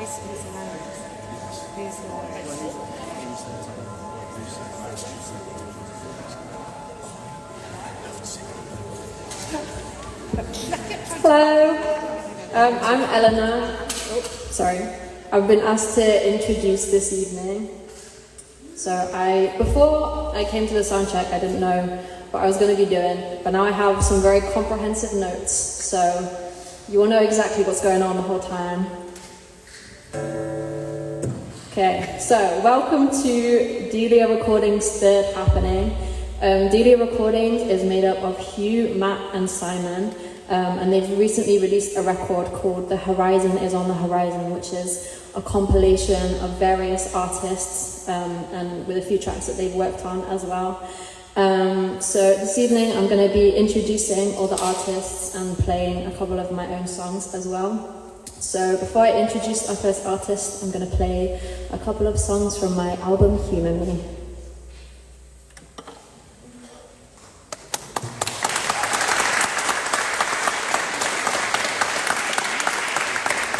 Hello, I'm Eleanor. Sorry. I've been asked to introduce this evening. So before I came to the sound check, I didn't know what I was going to be doing, but now I have some very comprehensive notes, so you will know exactly what's going on the whole time. Okay, so welcome to Delia Recordings Third Happening. Delia Recordings is made up of Hugh, Matt and Simon, and they've recently released a record called The Horizon is on the Horizon, which is a compilation of various artists and with a few tracks that they've worked on as well. So this evening I'm going to be introducing all the artists and playing a couple of my own songs as well. So before I introduce our first artist, I'm going to play a couple of songs from my album Humour Me.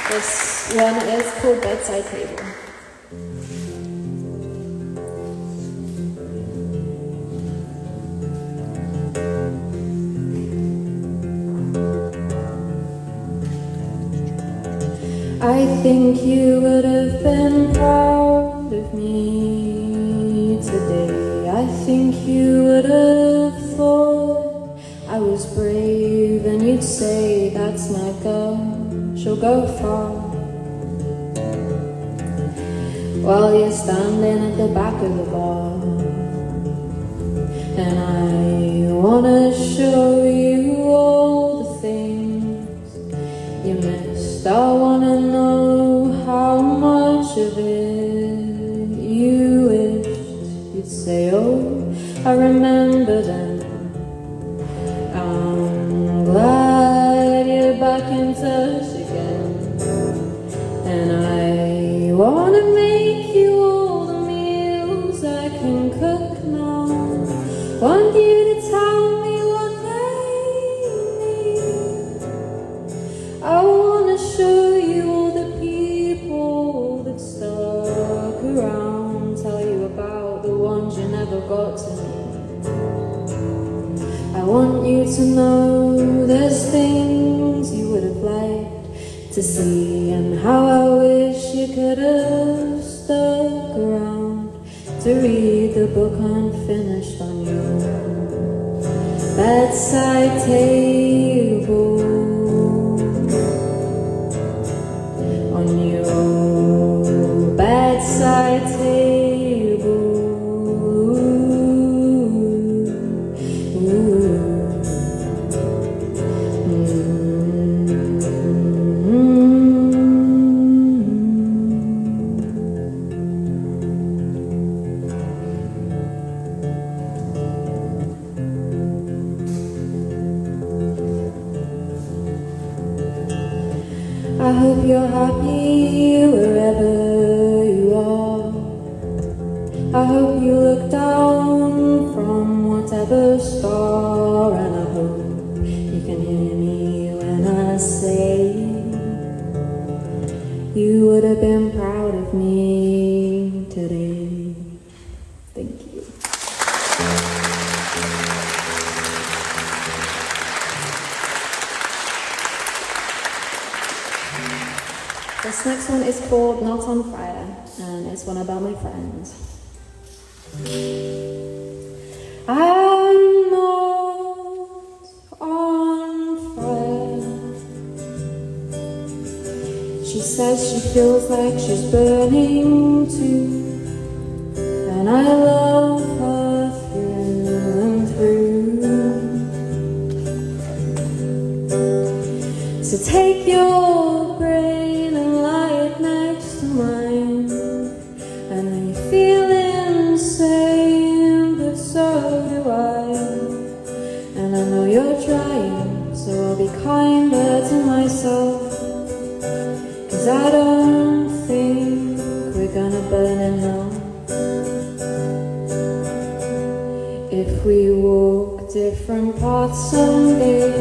This one is called Bedside Table. I think you would have been proud of me today. I think you would have thought I was brave, and you'd say, that's my girl, she'll go far. While you're standing at the back of the bar, and I wanna show you all the things you missed. I wanna know how much of it you wished. You'd say, oh, I remember then. I'm glad you're back in touch again. And I wanna make you all the meals I can cook now. Want you to tell me what they need. I wanna show you all the people that stuck around. Tell you about the ones you never got to meet. I want you to know there's things you would have liked to see, and how I wish you could have stuck around to read the book unfinished on your bedside table. On your bedside table. I hope you're happy wherever you are. I hope you look down from whatever star, and I hope you can hear me when I say you would have been proud of me today. Thank you. This next one is called Not on Fire, and it's one about my friends. I'm not on fire. She says she feels like she's burning too, and I love her through and through. So take your brain and lie it next to mine, and you feel insane, but so do I. And I know you're trying, so I'll be kinder to myself, 'cause I don't think we're gonna burn in hell. If we walk different paths someday,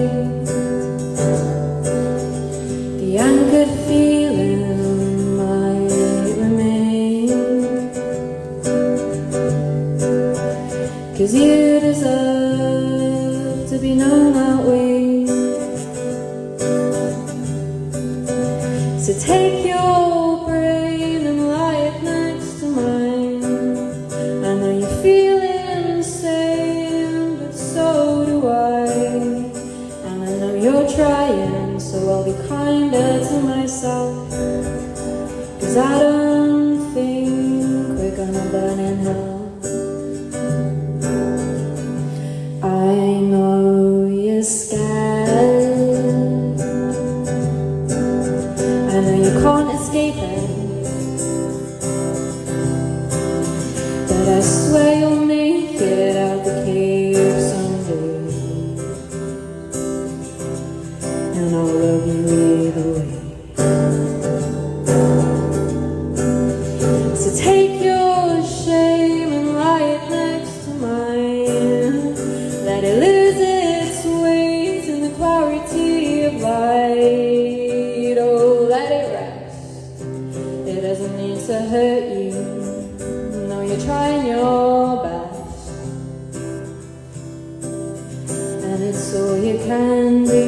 the anchored feeling So take your brain and lie it next to mine. I know you feel insane, but so do I. And I know you're trying, so I'll be kinder to myself. 'Cause I don't think we're gonna burn in hell. I know you're scared. I know you can't escape it, but I swear you'll make it out the cave someday. And I'll love you either way. So take your shame and lie it next to mine. Let it lose its weight in the clarity of light. Oh, let it rest. It doesn't need to hurt you. No, you're trying your best, and it's all you can do.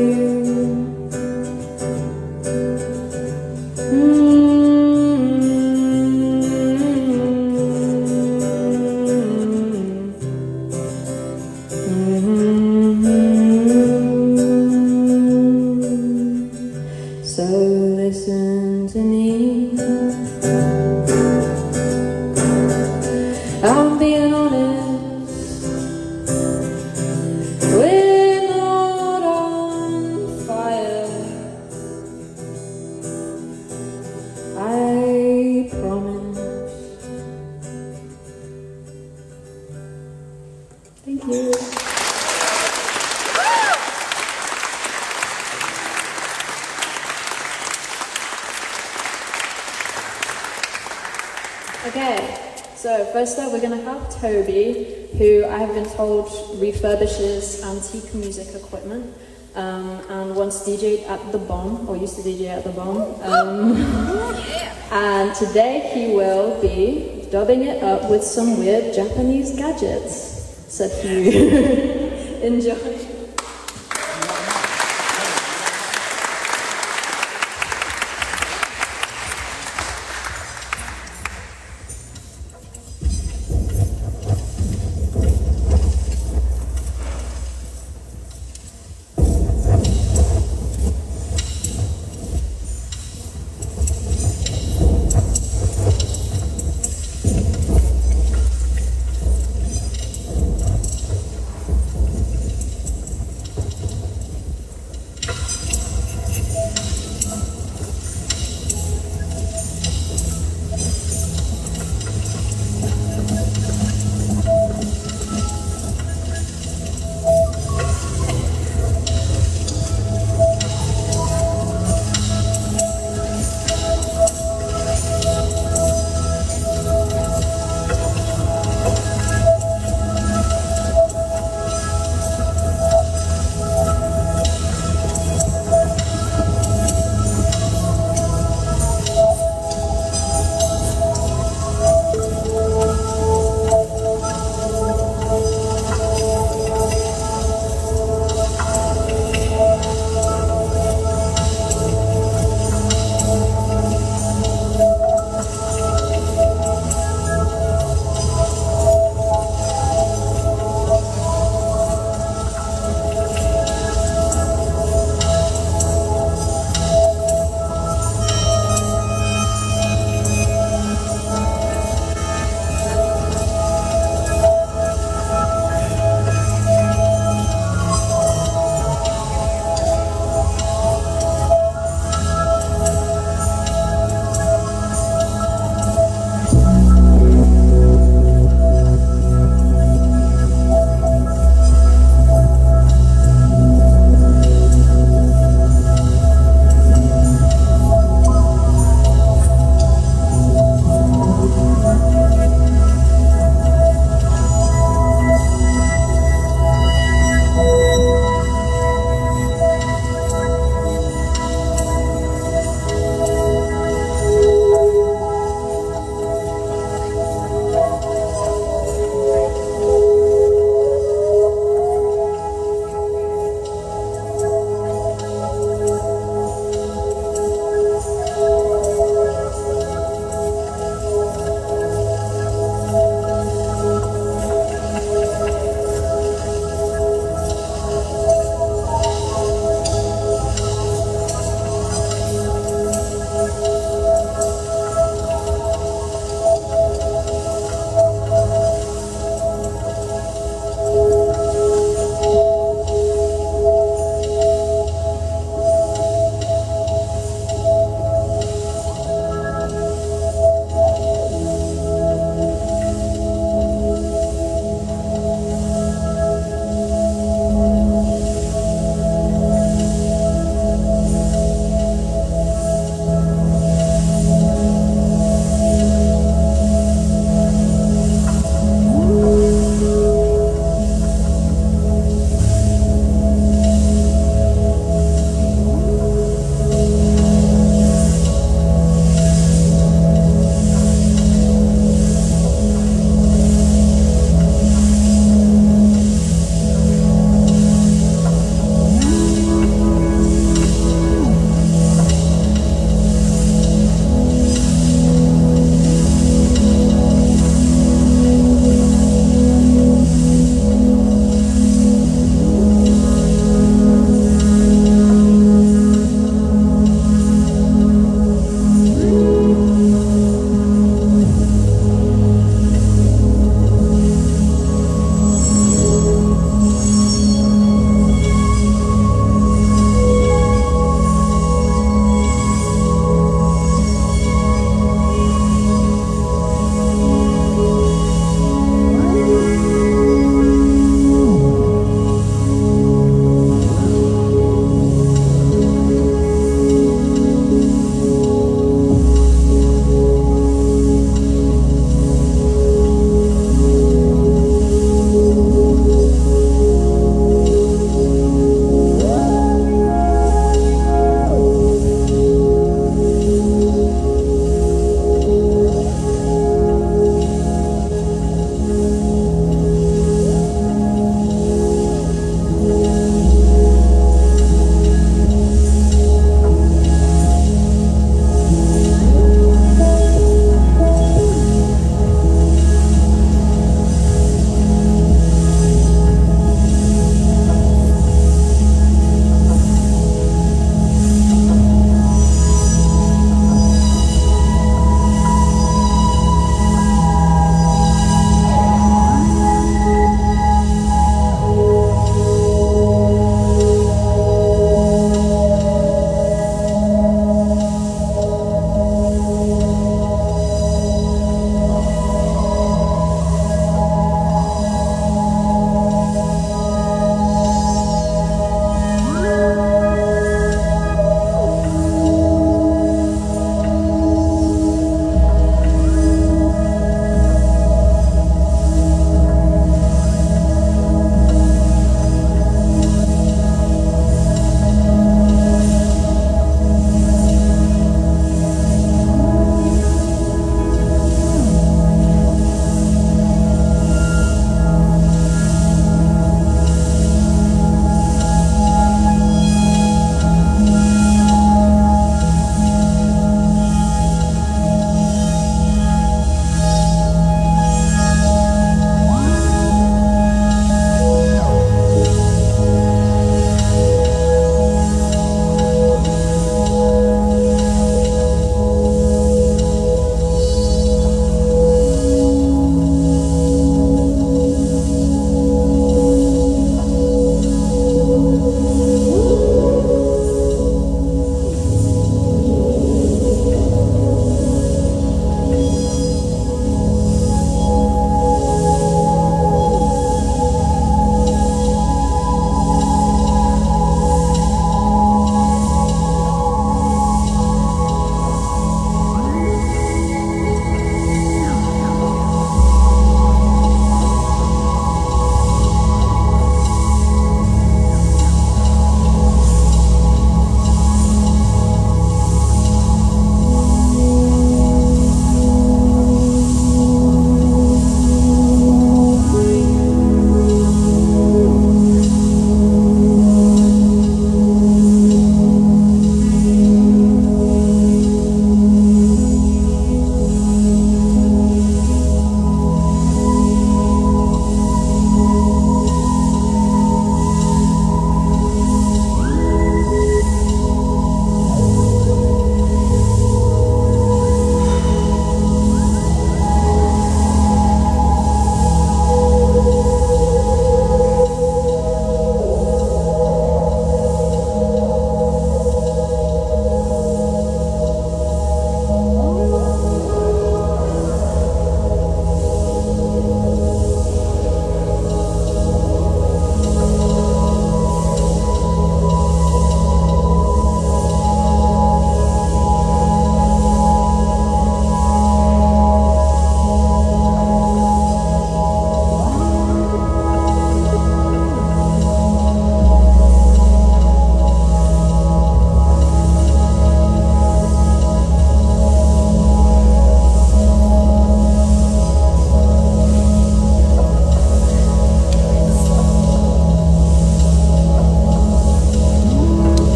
So listen to me. I'm being honest. We're not on fire. I promise. Thank you. Okay, so first up we're going to have Toby, who I have been told refurbishes antique music equipment and once DJ'd at the Bomb, or used to DJ at the Bomb. And today he will be dubbing it up with some weird Japanese gadgets. So if you enjoy.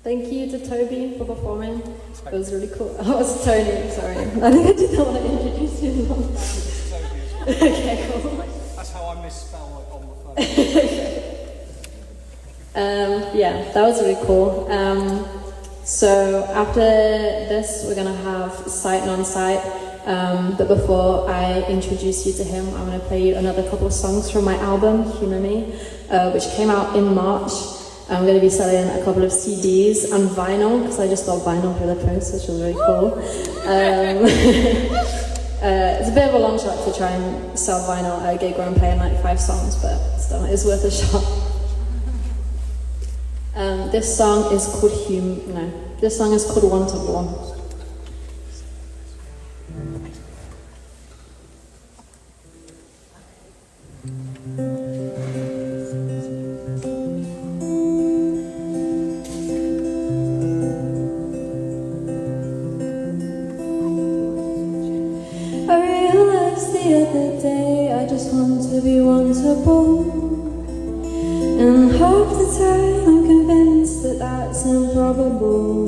Thank you to Toby for performing. It was really cool. Oh, it's Tony, sorry. I think I didn't want to introduce you. Okay, cool. That's how I misspell it on the phone. Yeah, that was really cool. So after this, we're gonna have sight non-sight. But before I introduce you to him, I'm gonna play you another couple of songs from my album, Humour Me, which came out in March. I'm going to be selling a couple of CDs and vinyl, because I just got vinyl for the post, which was really cool. It's a bit of a long shot to try and sell vinyl at a gig where I'm playing like 5 songs, but still, it's worth a shot. This song is called This song is called One to One. The other day I just want to be one-to-one, and half the time I'm convinced that that's improbable.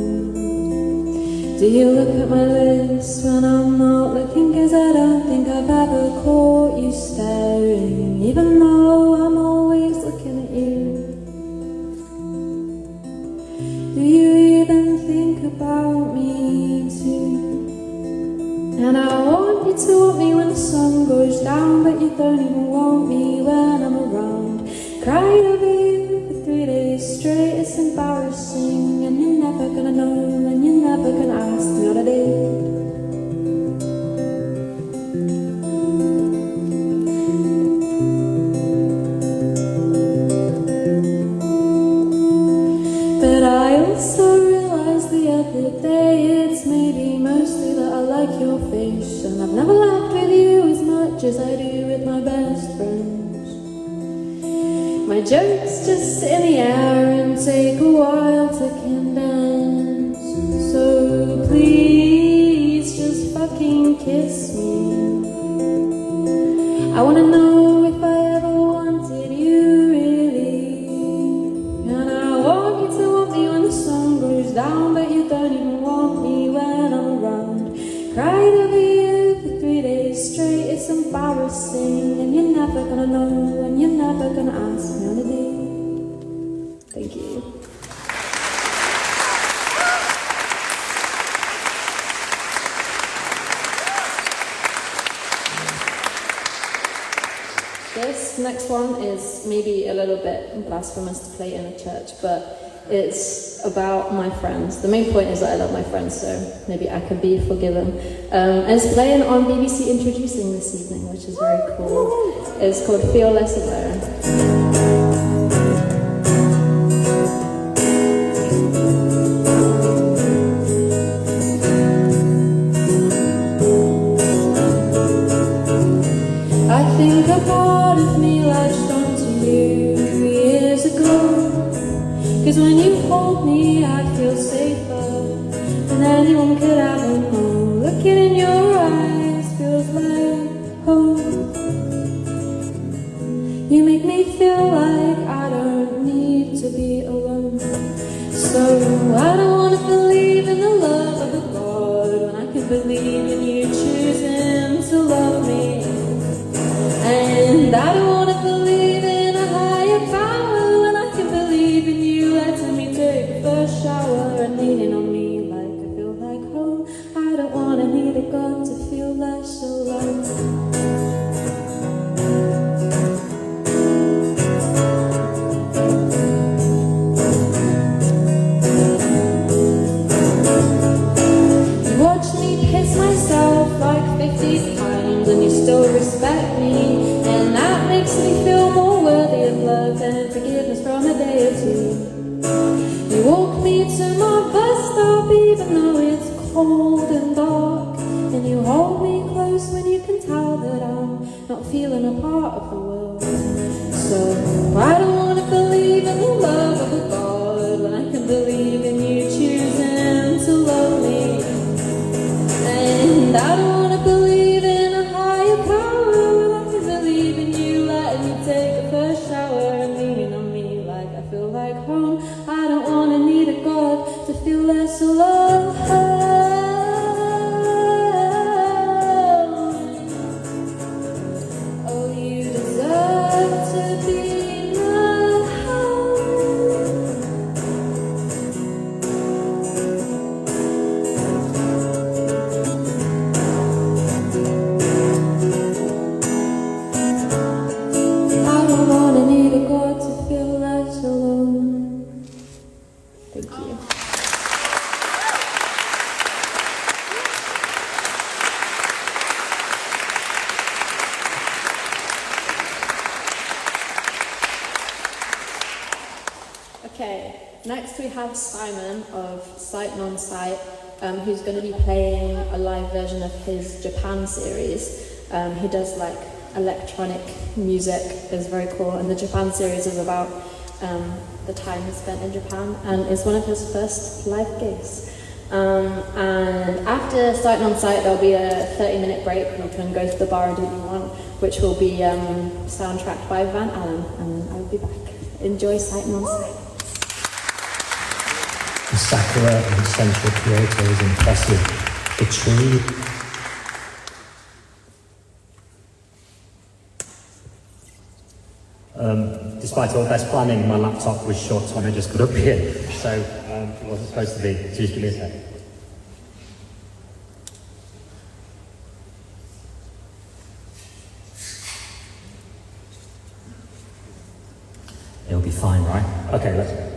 Do you look at my lips when I'm not looking? 'Cause I don't think I've ever caught you staring, even though I'm always looking at you. Do you even think about me too? And I want you to want me when the sun goes down, but you don't even want me when I'm around. Cried over you for 3 days straight, it's embarrassing, and you're never gonna know, and you're never gonna ask me what I did. But I also realized the other day it's maybe mostly that I like your face, and I've never laughed with you as much as I do with my best friends. My jokes just sit in the air and take a while to condense. So please just fucking kiss me. I wanna know if I ever wanted you really, and I want you to want me when the sun goes down, but you don't even want me when I'm around. Cried over you for 3 days straight, it's embarrassing, and you're never gonna know, and you're never gonna ask me on a date. Thank you. This next one is maybe a little bit blasphemous to play in a church, but it's about my friends. The main point is that I love my friends, so maybe I can be forgiven. And it's playing on BBC Introducing this evening, which is very cool. It's called Feel Less Alone. I think a part of me latched onto you years ago, 'cause when you hold me I feel safer than anyone could ever know. Looking in your eyes feels like home. You make me feel like I don't need to be alone. So I don't want to believe in the love of a God when I can believe in you choosing to love me. And I don't want to believe in a higher power when I can believe in you letting me take the first shower and leaning on me like I feel like home. I don't want to need a God to feel less alone. You watch me piss myself like 50 times and you still respect me, and that makes me feel more worthy of love than forgiveness from a day or two. You walk me to my bus stop even though it's cold and dark, and you hold me close when you can tell that I'm not feeling a part of the world. So I don't want to believe in the love of a God when I can believe in you choosing to love me. And I don't want to believe in a higher power when I can believe in you letting me take a first shower and leaning on me like I feel like home. I don't want to need a God less alone. Oh, you deserve to be my home. I don't wanna need a God to feel less alone. Thank you. Okay, next we have Simon of Sight Non-Sight, who's going to be playing a live version of his Japan series. He does like electronic music, is very cool, and the Japan series is about the time he spent in Japan, and it's one of his first live gigs. And after Sight Non-Sight there'll be a 30-minute break. You can go to the bar and do what you want, which will be soundtracked by Van Allen, and I'll be back. Enjoy Sight Non-Sight. The sakura in the central Kyoto is impressive. The tree. Despite all best planning, my laptop was shut when I just got up here, so it wasn't supposed to be. So just give me a sec. It'll be fine, right? Okay, let's go.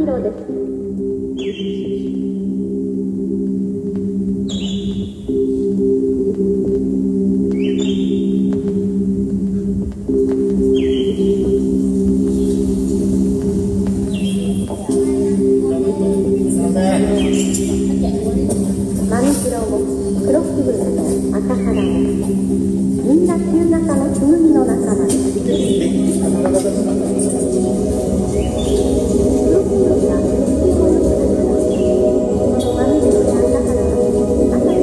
披露です。真後ろも黒木豚の赤肌もみんな旧型のつむぎの仲間です。黒木豚が月をよくこの真後ろや赤肌は朝で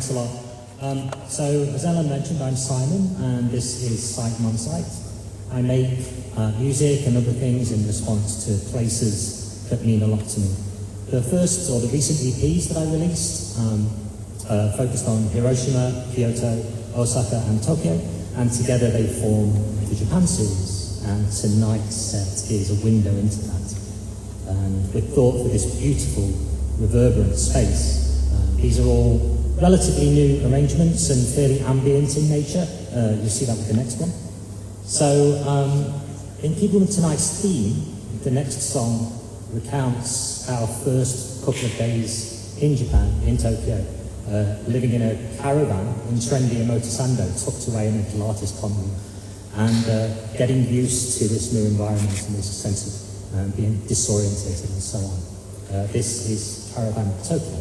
thanks a lot. So, as Ellen mentioned, I'm Simon, and this is Sight on Sight. I make music and other things in response to places that mean a lot to me. The first, or the recent EPs that I released, focused on Hiroshima, Kyoto, Osaka, and Tokyo, and together they form the Japan series. And tonight's set is a window into that. And with thought for this beautiful, reverberant space. These are all relatively new arrangements and fairly ambient in nature. You'll see that with the next one. So, in keeping with tonight's theme, the next song recounts our first couple of days in Japan, in Tokyo, living in a caravan in trendy Omotesando, tucked away in a Pilates commune, and getting used to this new environment and this sense of being disorientated and so on. This is Caravan Tokyo.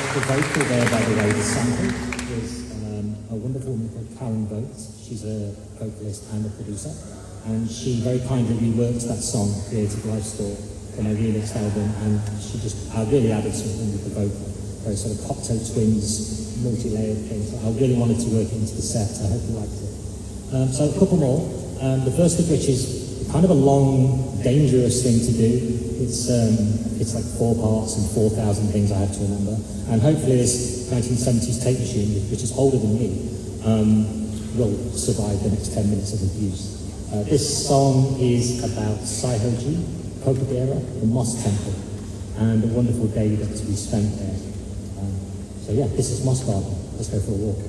The vocal there, by the way, the sample, is a wonderful woman called Karen vocals. She's a vocalist and a producer, and she very kindly reworked that song, Creative Life Store, for my remix album, and I really added something with the vocal, very sort of cocktail twins, multi-layered thing. So I really wanted to work it into the set. I hope you liked it. So a couple more. The first of which is kind of a long, dangerous thing to do. It's like 4 parts and 4,000 things I have to remember. And hopefully this 1970s tape machine, which is older than me, will survive the next 10 minutes of abuse. This song is about Saihoji, Kokubera, the Moss Temple, and a wonderful day that we spent there. So yeah, this is Moss Garden. Let's go for a walk.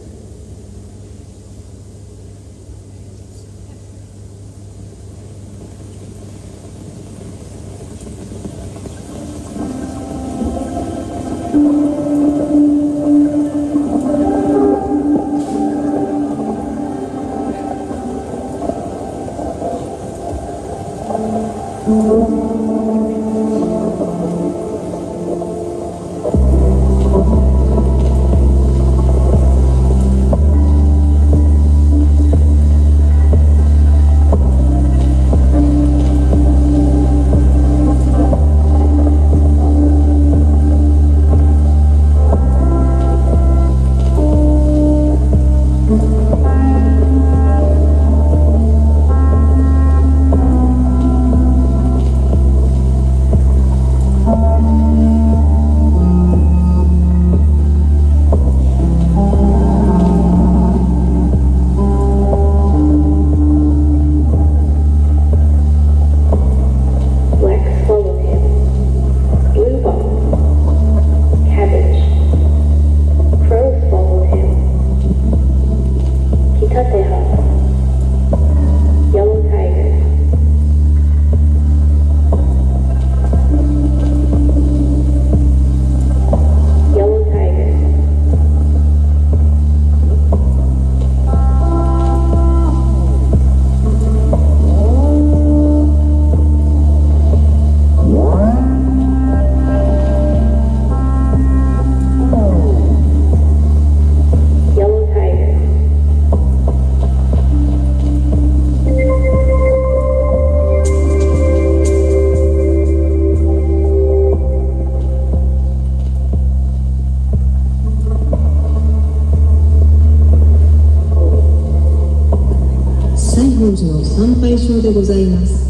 でございます。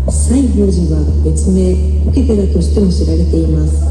西宝寺は別名コケ寺としても知られています。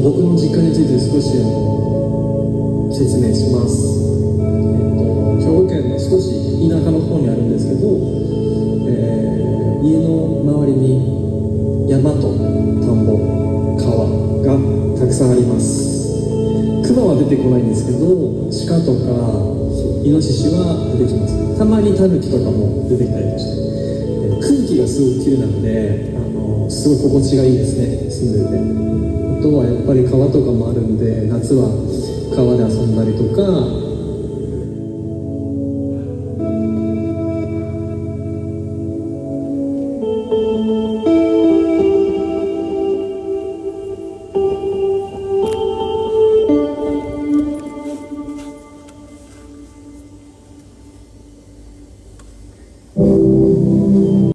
僕の実家について少し説明します。兵庫県の少し田舎の方にあるんですけど、家の周りに山と田んぼ、川がたくさんあります。熊は出てこないんですけど、鹿とかイノシシは出てきます。たまにタヌキとかも出てきたりとして、空気がすごくきれいなのですごい心地がいいですね、住んでて。あとはやっぱり川とかもあるんで、夏は川で遊んだりとか、